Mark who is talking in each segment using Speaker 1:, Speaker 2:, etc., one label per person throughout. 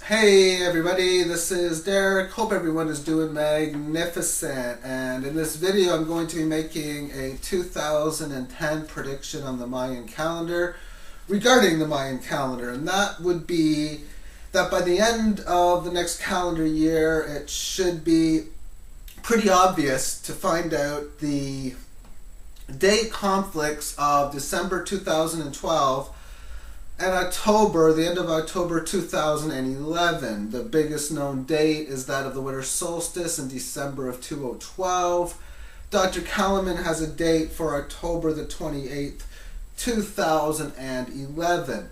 Speaker 1: Hey everybody, this is Derek. Hope everyone is doing magnificent. And in this video, I'm going to be making a 2010 prediction on the Mayan calendar regarding the Mayan calendar. And that would be that by the end of the next calendar year, it should be pretty obvious to find out the date conflicts of December 2012 and October, the end of October 2011. The biggest known date is that of the winter solstice in December of 2012. Dr. Kalaman has a date for October the 28th, 2011.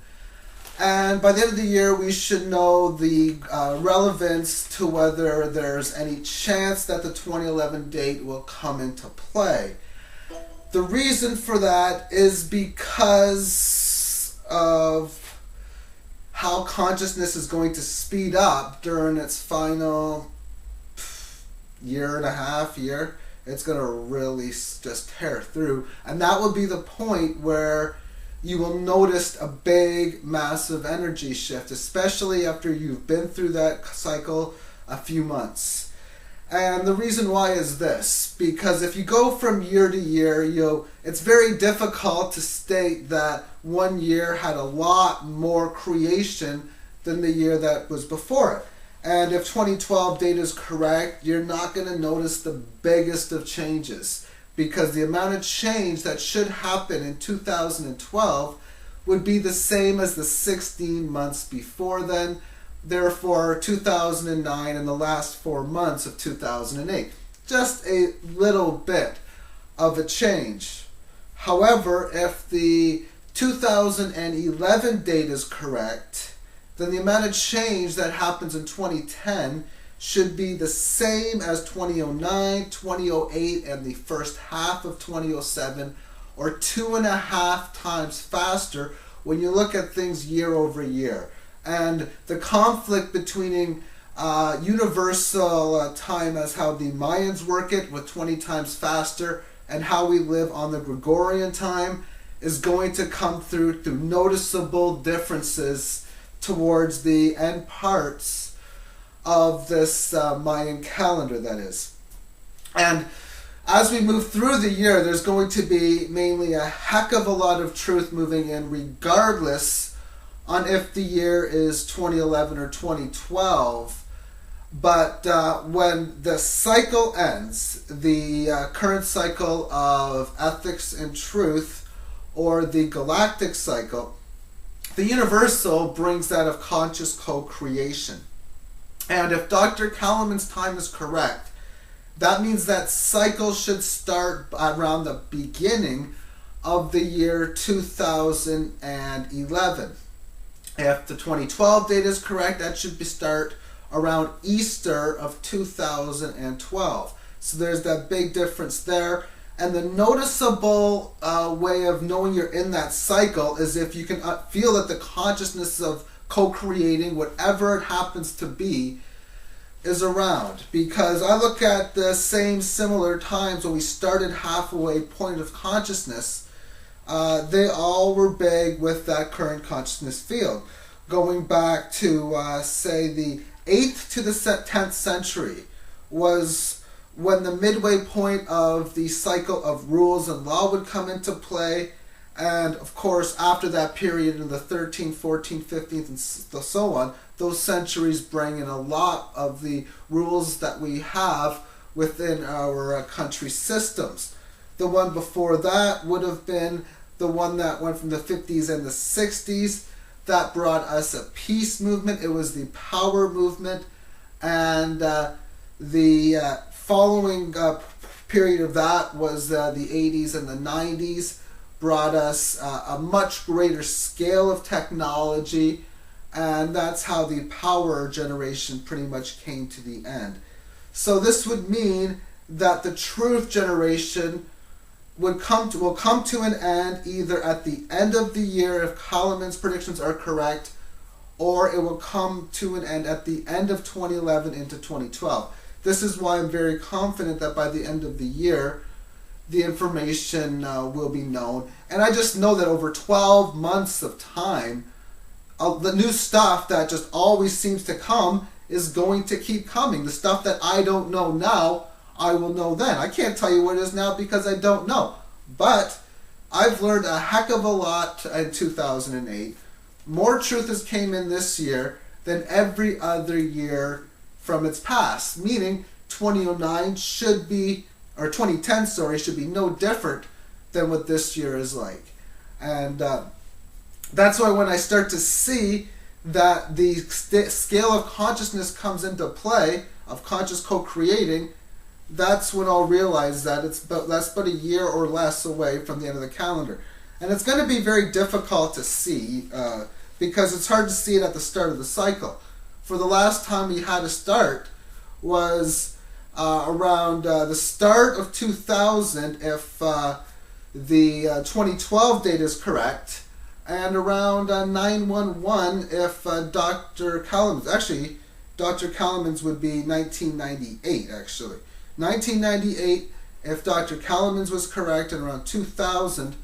Speaker 1: And by the end of the year, we should know the relevance to whether there's any chance that the 2011 date will come into play. The reason for that is because of how consciousness is going to speed up during its final year and a half. It's going to really just tear through, and that will be the point where you will notice a big, massive energy shift, especially after you've been through that cycle a few months. And the reason why is this, because if you go from year to year, it's very difficult to state that one year had a lot more creation than the year that was before it. And if 2012 data is correct, you're not going to notice the biggest of changes, because the amount of change that should happen in 2012 would be the same as the 16 months before then. Therefore, 2009 and the last 4 months of 2008. Just a little bit of a change. However, if the 2011 date is correct, then the amount of change that happens in 2010 should be the same as 2009, 2008, and the first half of 2007, or 2.5 times faster when you look at things year over year. And the conflict between universal time as how the Mayans work it with 20 times faster and how we live on the Gregorian time is going to come through noticeable differences towards the end parts of this Mayan calendar, that is. And as we move through the year, there's going to be mainly a heck of a lot of truth moving in, regardless on if the year is 2011 or 2012. But when the cycle ends, the current cycle of ethics and truth, or the galactic cycle, the universal brings that of conscious co-creation. And if Dr. Kalaman's time is correct, that means that cycle should start around the beginning of the year 2011. If the 2012 date is correct, that should start around Easter of 2012. So there's that big difference there. And the noticeable way of knowing you're in that cycle is if you can feel that the consciousness of co-creating, whatever it happens to be, is around. Because I look at the same similar times when we started halfway point of consciousness, they all were big with that current consciousness field. Going back to, say, the 8th to the 10th century was when the midway point of the cycle of rules and law would come into play. And, of course, after that period in the 13th, 14th, 15th, and so on, those centuries bring in a lot of the rules that we have within our country systems. The one before that would have been the one that went from the 50s and the 60s. That brought us a peace movement. It was the power movement. And the following period of that was the 80s and the 90s. Brought us a much greater scale of technology. And that's how the power generation pretty much came to the end. So this would mean that the truth generation will come to an end either at the end of the year if Kalaman's predictions are correct, or it will come to an end at the end of 2011 into 2012. This is why I'm very confident that by the end of the year, the information will be known. And I just know that over 12 months of time, the new stuff that just always seems to come is going to keep coming. The stuff that I don't know now, I will know then. I can't tell you what it is now because I don't know. But I've learned a heck of a lot in 2008. More truth has came in this year than every other year from its past. Meaning 2009 should be, or 2010, sorry, should be no different than what this year is like. And that's why when I start to see that the scale of consciousness comes into play, of conscious co-creating, that's when I'll realize that that's but a year or less away from the end of the calendar. And it's going to be very difficult to see because it's hard to see it at the start of the cycle. For the last time we had a start was around the start of 2000, if the 2012 date is correct, and around 911 if Dr. Kalaman's, actually Dr. Kalaman's would be 1998 actually. 1998 if Dr. Kalaman's was correct, and around 2000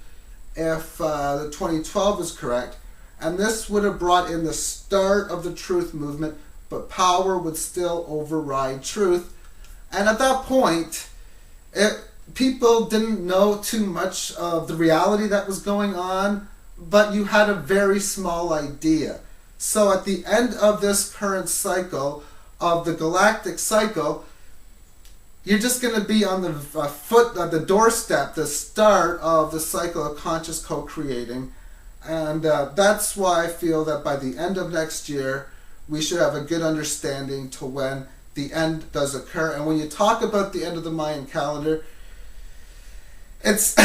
Speaker 1: if the 2012 is correct. And this would have brought in the start of the truth movement, but power would still override truth. And at that point, people didn't know too much of the reality that was going on, but you had a very small idea. So at the end of this current cycle of the galactic cycle, you're just going to be on the the doorstep, the start of the cycle of conscious co-creating. And that's why I feel that by the end of next year, we should have a good understanding to when the end does occur. And when you talk about the end of the Mayan calendar, it's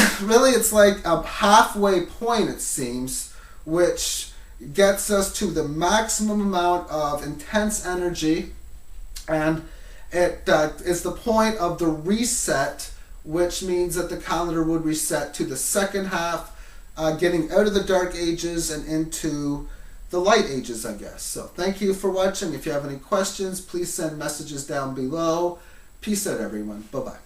Speaker 1: like a halfway point, it seems, which gets us to the maximum amount of intense energy, and it is the point of the reset, which means that the calendar would reset to the second half, getting out of the dark ages and into the light ages, I guess. So thank you for watching. If you have any questions, please send messages down below. Peace out, everyone. Bye-bye.